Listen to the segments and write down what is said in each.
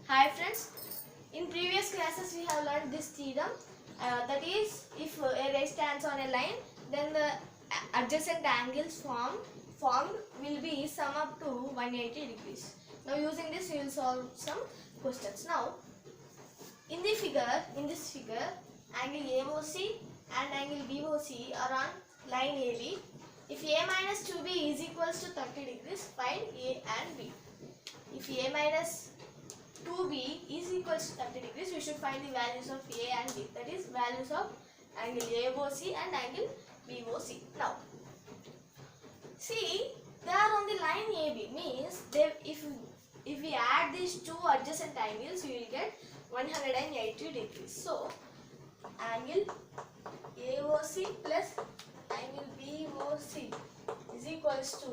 Hi friends, in previous classes we have learned this theorem, that is if a ray stands on a line, then the adjacent angles formed will be sum up to 180 degrees. Now using this we will solve some questions. Now in this figure angle AOC and angle BOC are on line AB. If A minus 2B is equals to 30 degrees, find A and B. If A minus 2B is equals to 30 degrees, we should find the values of A and B. That is values of angle AOC and angle BOC. Now, see, they are on the line AB. Means if we add these two adjacent angles, we will get 180 degrees. So, angle AOC plus angle BOC is equals to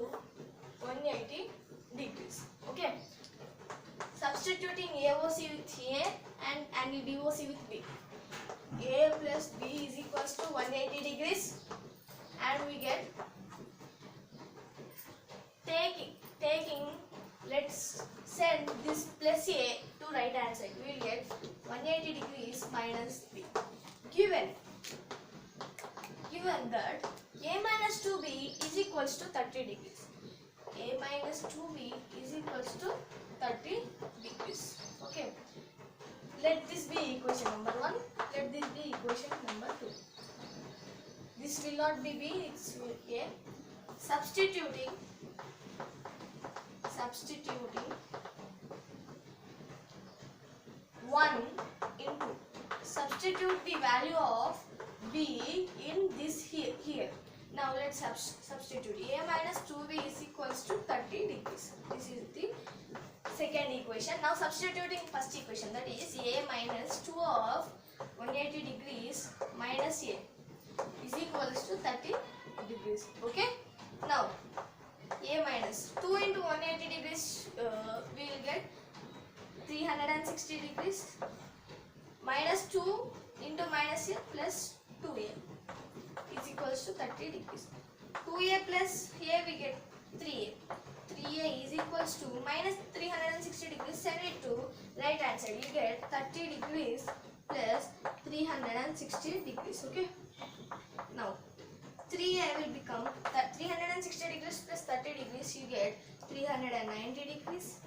180 degrees. Okay. Substituting AOC with A and angle BOC with B. A plus B is equals to 180 degrees, and we get taking let's send this plus A to right hand side. We will get 180 degrees minus B. Given that A minus 2B is equals to 30 degrees. A minus 2B is equals to 30 degrees. Okay. Let this be equation number 1. Let this be equation number 2. This will not be B, it's A. Substituting 1 into substitute the value of B in this here. Now let's substitute. A minus 2B is equals to 30 degrees. This is the second equation. Now substituting first equation, that is A minus 2 of 180 degrees minus A is equals to 30 degrees. Okay. Now A minus 2 into 180 degrees, we will get 360 degrees, minus 2 into minus A plus 2A is equals to 30 degrees. 2A plus A we get 3A. 3A is equals to minus 360 degrees. Send it to right hand side. You get 30 degrees plus 360 degrees. Okay. Now 3A will become 360 degrees plus 30 degrees. You get 390 degrees.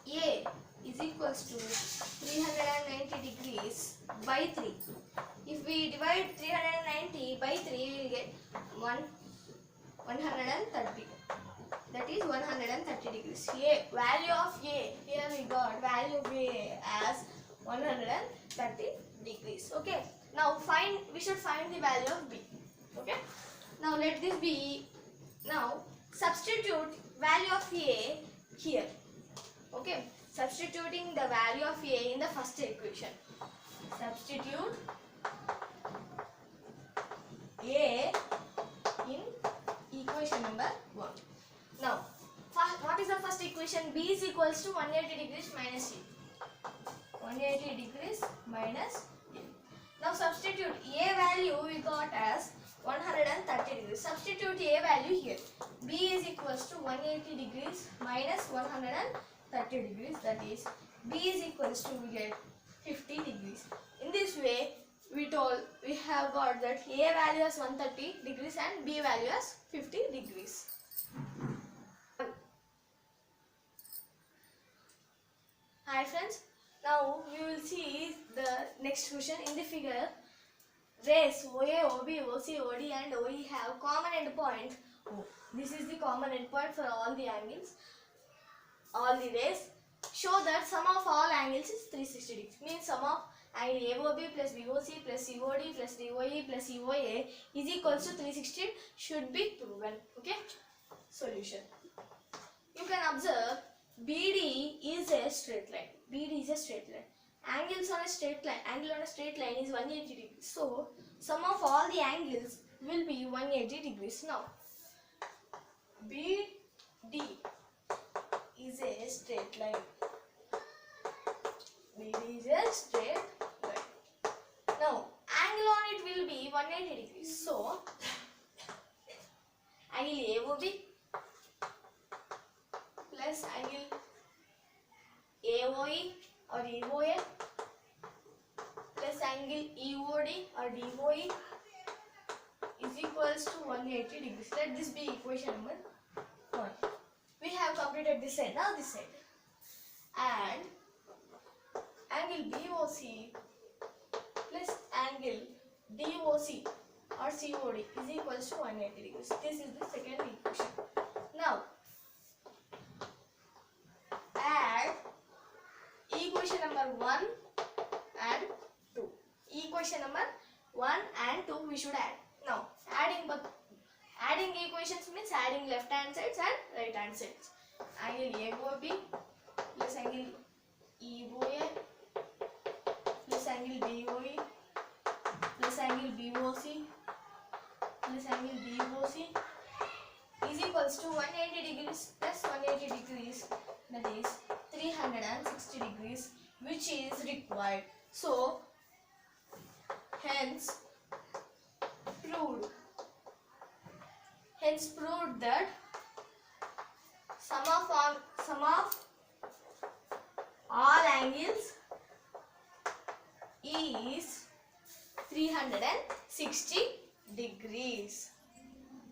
A is equals to 390 degrees by 3. If we divide 390 by 3, we will get 130. That is 130 degrees. A, value of A, here we got value of A as 130 degrees. Okay. Now we should find the value of B. Okay. Now let this be. Now substitute value of A here. Okay. Substituting the value of A in the first equation. Substitute A in equation number 1. Now, what is the first equation? B is equals to 180 degrees minus A. 180 degrees minus A. Now substitute A value we got as 130 degrees. Substitute A value here. B is equals to 180 degrees minus 130 degrees. That is B is equals to, we get 50 degrees. In this way, we have got that A value as 130 degrees and B value as 50 degrees. Hi friends, now we will see the next question. In the figure, rays OA, OB, OC, OD and OE have common endpoint O. This is the common endpoint for all the angles, all the rays. Show that sum of all angles is 360 degrees. Means sum of angle AOB plus BOC plus COD plus DOE plus EOA is equals to 360 should be proven. Okay. Solution. You can observe BD is a straight line. BD is a straight line. Angle on a straight line is 180 degrees. So sum of all the angles will be 180 degrees. Now BD is a straight line. BD is a straight line. Now angle on it will be 180 degrees. So angle AOB plus angle AOE or EOA plus angle EOD or DOE is equals to 180 degrees. Let this be equation number 1. We have completed this side. Now this side. And angle BOC plus angle DOC or COD is equals to 180 degrees. This is the second equation. Now add equation number 1 and 2. Equation number 1 and 2 we should add. Now adding equations means adding left hand sides and right hand sides. Angle AOB plus angle EOA plus angle BOE plus angle BOC plus angle DOC is equals to 180 degrees plus 180 degrees, that is 360 degrees, which is required. So hence proved that sum of all angles is 360 degrees.